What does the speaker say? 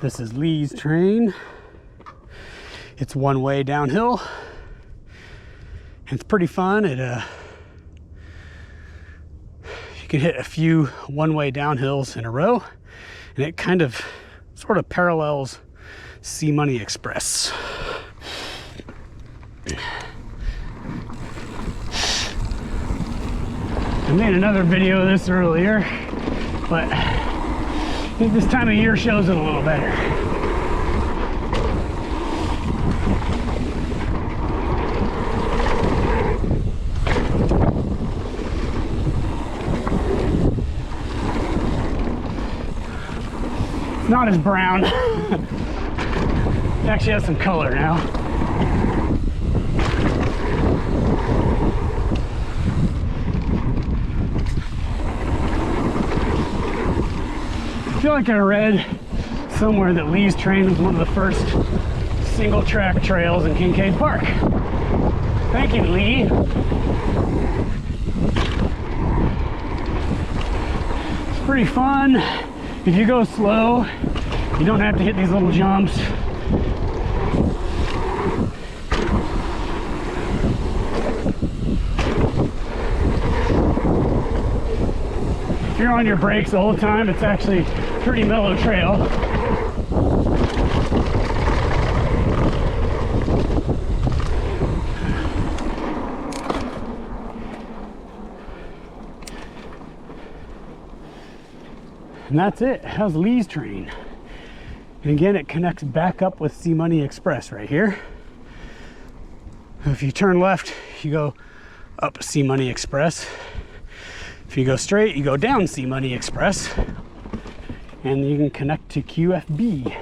This is Lee's train. It's one way downhill. It's pretty fun. You can hit a few one-way downhills in a row, and it kind of sort of parallels C Money Express. I made another video of this earlier, but I think this time of year shows it a little better. It's not as brown. It actually has some color now. I feel like I read somewhere that Lee's train was one of the first single track trails in Kincaid Park. Thank you, Lee. It's pretty fun. If you go slow, you don't have to hit these little jumps. If you're on your brakes the whole time, it's actually a pretty mellow trail. And that's it. How's Lee's train? And again, it connects back up with C Money Express right here. If you turn left, you go up C Money Express. If you go straight, you go down C Money Express. And you can connect to QFB.